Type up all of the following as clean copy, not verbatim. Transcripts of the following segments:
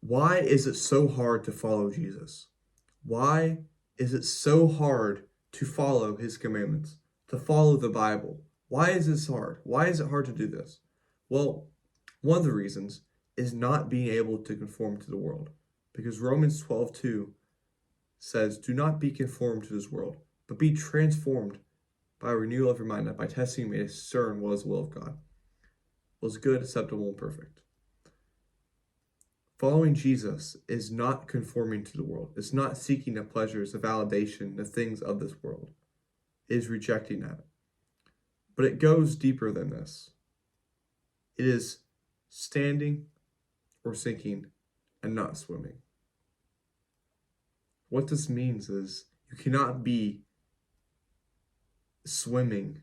Why is it so hard to follow Jesus? Why is it so hard to follow his commandments, to follow the Bible? Why is this hard? Why is it hard to do this? Well, one of the reasons is not being able to conform to the world. Because Romans 12:2 says, "Do not be conformed to this world, but be transformed by a renewal of your mind, that by testing you may discern what is the will of God, what is good, acceptable, and perfect." Following Jesus is not conforming to the world. It's not seeking the pleasures, the validation, the things of this world. It is rejecting that. But it goes deeper than this. It is standing or sinking and not swimming. What this means is you cannot be swimming.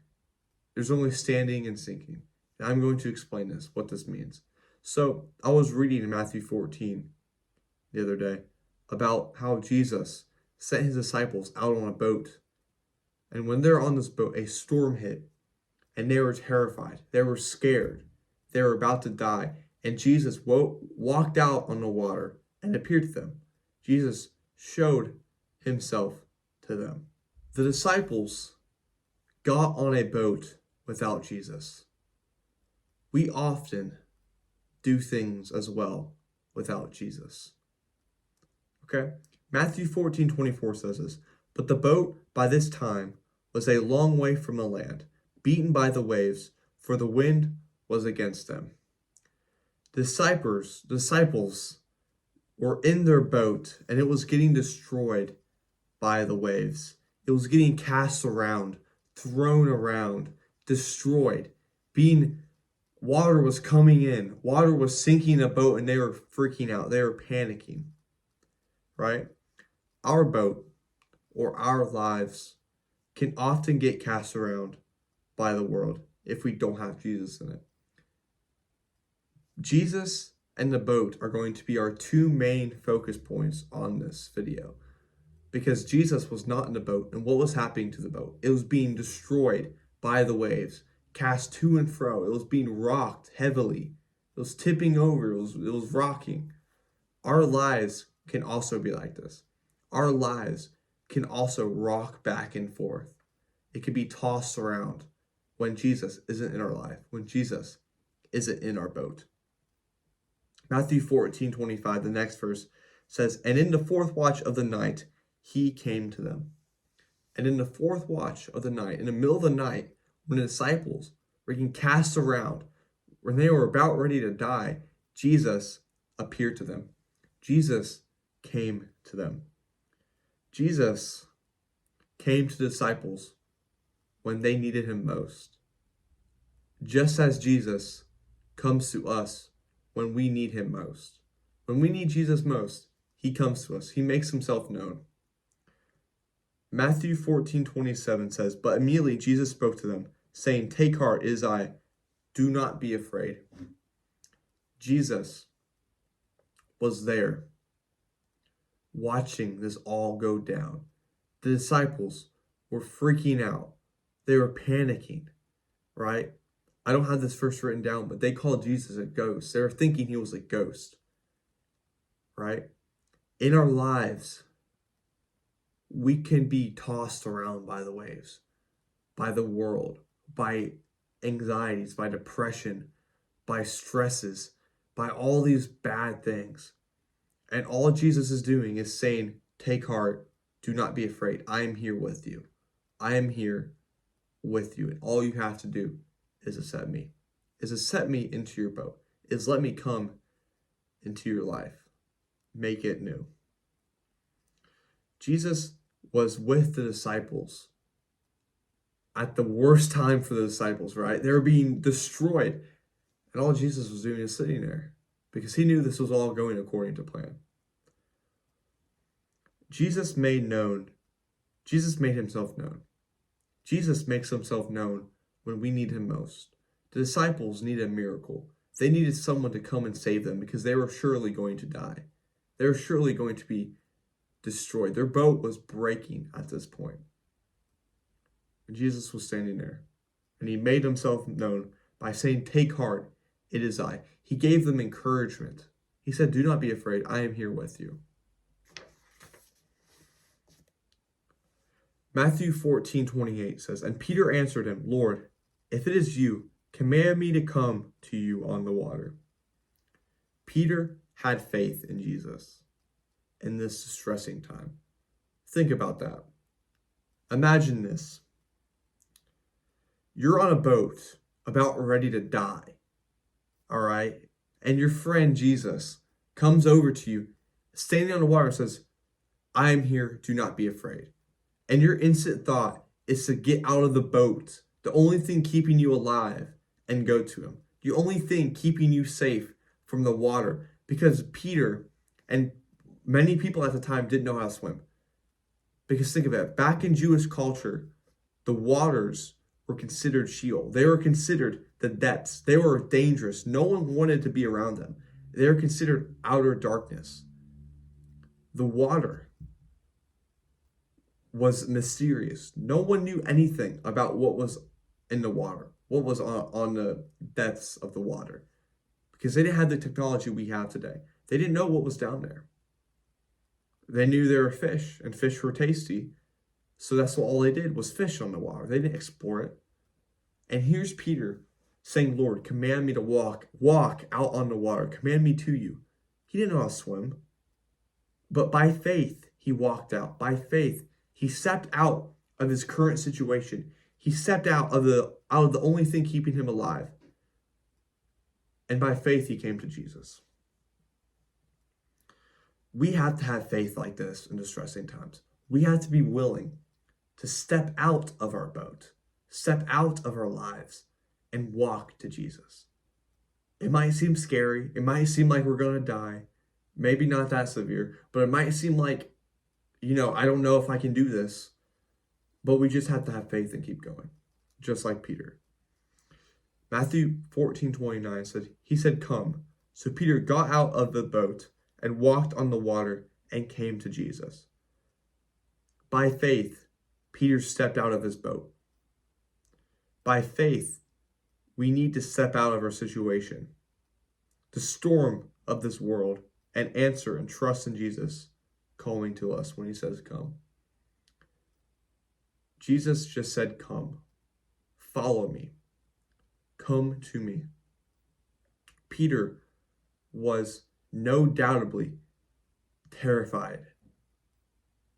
There's only standing and sinking. And I'm going to explain this, what this means. So I was reading in Matthew 14 the other day about how Jesus sent his disciples out on a boat. And when they're on this boat, a storm hit and they were terrified. They were scared. They were about to die. And Jesus walked out on the water and appeared to them. Jesus showed himself to them. The disciples got on a boat without Jesus. We often do things as well without Jesus. Okay? Matthew 14:24 says this, "But the boat by this time was a long way from the land, beaten by the waves, for the wind was against them." Disciples were in their boat, and it was getting destroyed by the waves. It was getting cast around, thrown around, destroyed, water was coming in. Water was sinking the boat, and they were freaking out. They were panicking, right? Our boat or our lives can often get cast around by the world if we don't have Jesus in it. Jesus and the boat are going to be our two main focus points on this video, because Jesus was not in the boat, and what was happening to the boat? It was being destroyed by the waves, cast to and fro. It was being rocked heavily. It was tipping over. It was rocking. Our lives can also be like this. Our lives can also rock back and forth. It can be tossed around when Jesus isn't in our life, when Jesus isn't in our boat. Matthew 14:25, the next verse says, "And in the fourth watch of the night, he came to them." And in the fourth watch of the night, in the middle of the night, when the disciples were getting cast around, when they were about ready to die, Jesus appeared to them. Jesus came to them. Jesus came to the disciples when they needed him most. Just as Jesus comes to us when we need him most. When we need Jesus most, he comes to us. He makes himself known. Matthew 14:27 says, "But immediately Jesus spoke to them, saying, 'Take heart, it is I. Do not be afraid.'" Jesus was there watching this all go down. The disciples were freaking out. They were panicking, right? I don't have this verse written down, but they called Jesus a ghost. They were thinking he was a ghost, right? In our lives, we can be tossed around by the waves, by the world, by anxieties, by depression, by stresses, by all these bad things. And all Jesus is doing is saying, "Take heart, do not be afraid. I am here with you. I am here with you. And all you have to do is accept me, into your boat, is let me come into your life, make it new." Jesus was with the disciples at the worst time for the disciples, right? They were being destroyed. And all Jesus was doing is sitting there because he knew this was all going according to plan. Jesus made himself known. Jesus makes himself known when we need him most. The disciples needed a miracle. They needed someone to come and save them because they were surely going to die. They were surely going to be destroyed. Their boat was breaking at this point. And Jesus was standing there, and he made himself known by saying, "Take heart, it is I." He gave them encouragement. He said, "Do not be afraid. I am here with you." Matthew 14:28 says, "And Peter answered him, Lord, if it is you, command me to come to you on the water." Peter had faith in Jesus in this distressing time. Think about that. Imagine this. You're on a boat about ready to die, all right? And your friend Jesus comes over to you, standing on the water, and says, "I am here, do not be afraid." And your instant thought is to get out of the boat, the only thing keeping you alive, and go to him. The only thing keeping you safe from the water. Because Peter and many people at the time didn't know how to swim. Because think of it, back in Jewish culture, the waters were considered Sheol. They were considered the depths. They were dangerous. No one wanted to be around them. They were considered outer darkness. The water was mysterious. No one knew anything about what was in the water, what was on the depths of the water, because they didn't have the technology we have today. They didn't know what was down there. They knew there were fish, and fish were tasty, so that's all they did was fish on the water. They didn't explore it. And here's Peter saying, "Lord, command me to walk out on the water. Command me to you." He didn't know how to swim, but by faith, he walked out. By faith, he stepped out of his current situation. He stepped out of the only thing keeping him alive. And by faith, he came to Jesus. We have to have faith like this in distressing times. We have to be willing to step out of our boat, step out of our lives, and walk to Jesus. It might seem scary. It might seem like we're going to die. Maybe not that severe, but it might seem like, I don't know if I can do this. But we just have to have faith and keep going, just like Peter. Matthew 14:29 said, he said, "Come." So Peter got out of the boat and walked on the water and came to Jesus. By faith, Peter stepped out of his boat. By faith, we need to step out of our situation, the storm of this world, and answer and trust in Jesus calling to us when he says, "Come." Jesus just said, "Come, follow me, come to me." Peter was no doubtably terrified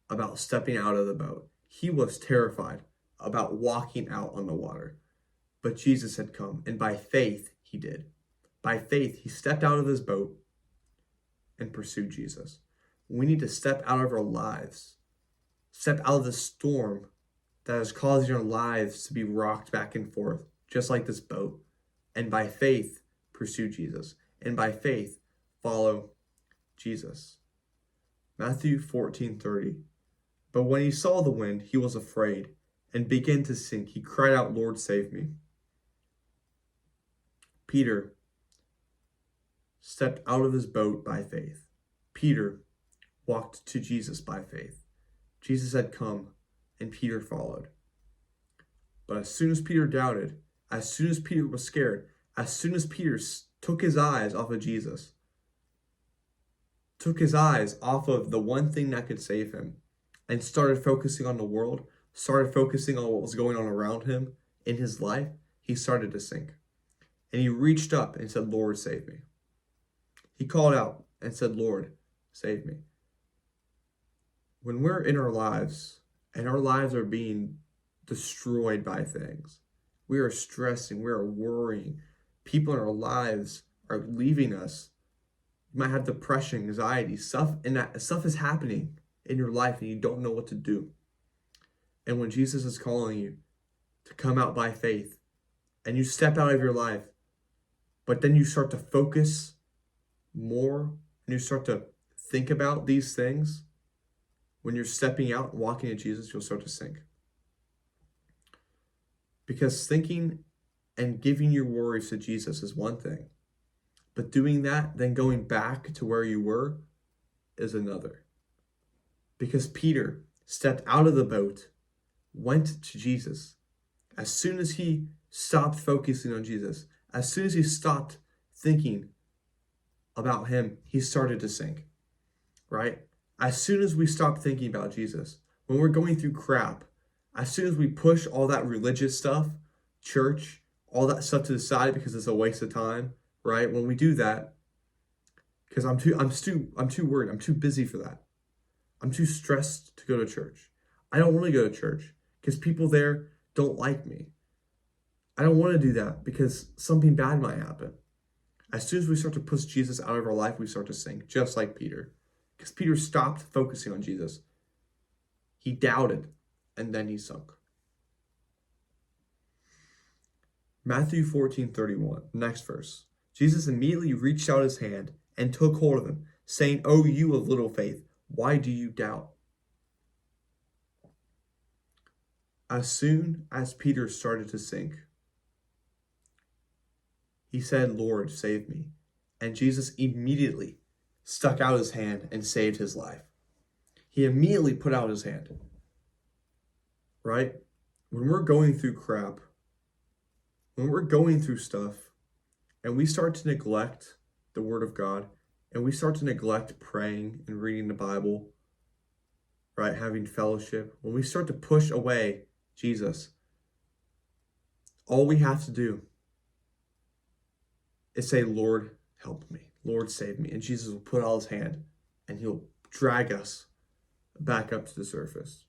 about stepping out of the boat. He was terrified about walking out on the water. But Jesus said, "Come." And by faith, he did. By faith, he stepped out of his boat and pursued Jesus. We need to step out of our lives, step out of the storm that is causing our lives to be rocked back and forth, just like this boat. And by faith, pursue Jesus. And by faith, follow Jesus. Matthew 14:30. But when he saw the wind, he was afraid and began to sink. He cried out, "Lord, save me." Peter stepped out of his boat by faith. Peter walked to Jesus by faith. Jesus said, "Come," and Peter followed. But as soon as Peter doubted, as soon as Peter was scared, as soon as Peter took his eyes off of Jesus, took his eyes off of the one thing that could save him, and started focusing on the world, started focusing on what was going on around him in his life, he started to sink. And he reached up and said, "Lord, save me." He called out and said, "Lord, save me." When we're in our lives and our lives are being destroyed by things, we are stressing, we are worrying, people in our lives are leaving us. You might have depression, anxiety, stuff, and that stuff is happening in your life and you don't know what to do. And when Jesus is calling you to come out by faith and you step out of your life, but then you start to focus more and you start to think about these things, when you're stepping out and walking to Jesus, you'll start to sink. Because thinking and giving your worries to Jesus is one thing, but doing that, then going back to where you were, is another. Because Peter stepped out of the boat, went to Jesus. As soon as he stopped focusing on Jesus, as soon as he stopped thinking about him, he started to sink, right? As soon as we stop thinking about Jesus, when we're going through crap, as soon as we push all that religious stuff, church, all that stuff to the side because it's a waste of time, right? When we do that, because I'm too worried, I'm too busy for that. I'm too stressed to go to church. I don't want to go to church because people there don't like me. I don't want to do that because something bad might happen. As soon as we start to push Jesus out of our life, we start to sink, just like Peter. Because Peter stopped focusing on Jesus. He doubted, and then he sunk. Matthew 14:31, next verse. Jesus immediately reached out his hand and took hold of him, saying, "O you of little faith, why do you doubt?" As soon as Peter started to sink, he said, "Lord, save me." And Jesus immediately stuck out his hand and saved his life. He immediately put out his hand. Right? When we're going through crap, when we're going through stuff, and we start to neglect the Word of God, and we start to neglect praying and reading the Bible, right? Having fellowship, when we start to push away Jesus, all we have to do is say, "Lord, help me. Lord, save me." And Jesus will put out his hand and he'll drag us back up to the surface.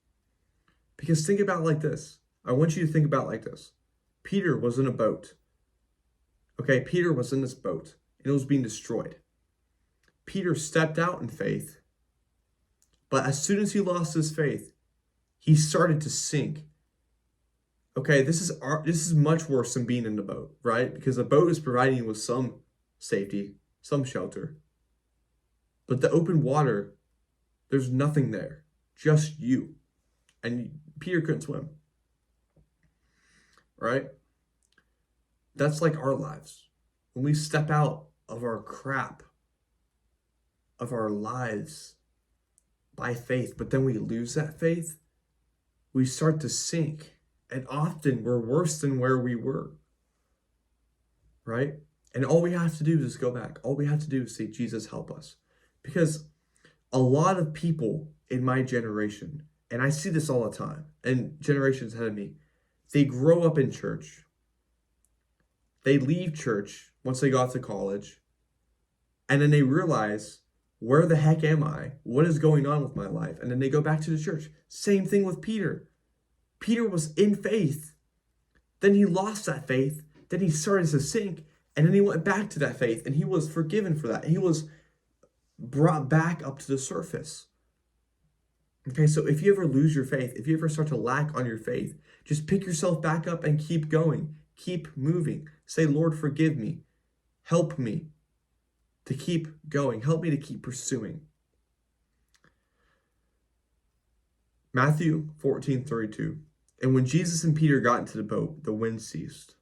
Because think about it like this. I want you to think about it like this. Peter was in a boat. Okay, Peter was in this boat and it was being destroyed. Peter stepped out in faith, but as soon as he lost his faith, he started to sink. Okay, this is much worse than being in the boat, right? Because the boat is providing you with some safety, some shelter. But the open water, there's nothing there, just you. And Peter couldn't swim, right? That's like our lives. When we step out of our crap, of our lives by faith, but then we lose that faith, we start to sink. And often we're worse than where we were, right? And all we have to do is go back. All we have to do is say, "Jesus, help us." Because a lot of people in my generation, and I see this all the time, and generations ahead of me, they grow up in church. They leave church once they got to college, and then they realize, where the heck am I? What is going on with my life? And then they go back to the church. Same thing with Peter. Peter was in faith. Then he lost that faith. Then he started to sink. And then he went back to that faith. And he was forgiven for that. He was brought back up to the surface. Okay, so if you ever lose your faith, if you ever start to lack on your faith, just pick yourself back up and keep going. Keep moving. Say, "Lord, forgive me. Help me to keep going. Help me to keep pursuing." Matthew 14:32. And when Jesus and Peter got into the boat, the wind ceased.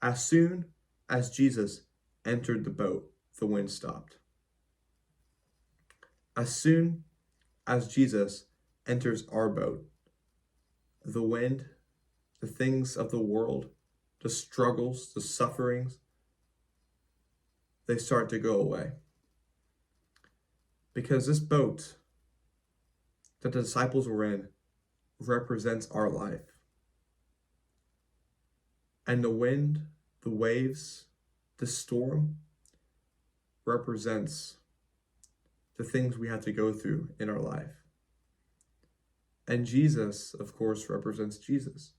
As soon as Jesus entered the boat, the wind stopped. As soon as Jesus enters our boat, the wind, the things of the world, the struggles, the sufferings, they start to go away. Because this boat that the disciples were in represents our life. And the wind, the waves, the storm represents the things we have to go through in our life. And Jesus, of course, represents Jesus.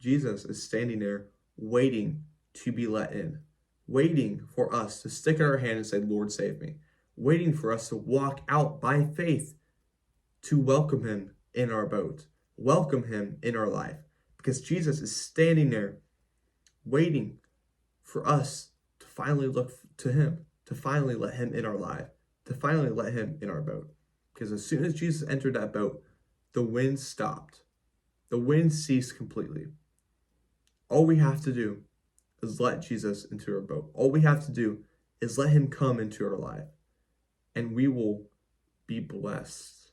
Jesus is standing there waiting to be let in, waiting for us to stick out our hand and say, "Lord, save me," waiting for us to walk out by faith to welcome him in our boat, welcome him in our life, because Jesus is standing there waiting for us to finally look to him, to finally let him in our life, to finally let him in our boat. Because as soon as Jesus entered that boat, the wind stopped. The wind ceased completely. All we have to do is let Jesus into our boat. All we have to do is let him come into our life, and we will be blessed.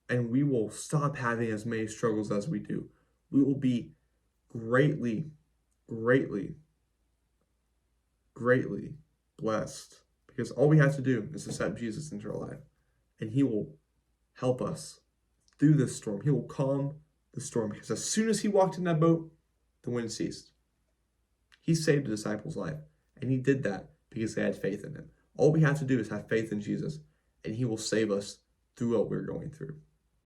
And we will stop having as many struggles as we do. We will be greatly, greatly, greatly blessed Because all we have to do is accept Jesus into our life, and he will help us through this storm. He will calm the storm, because as soon as he walked in that boat, the wind ceased. He saved the disciples' life, and he did that because they had faith in him. All we have to do is have faith in Jesus, and he will save us through what we're going through.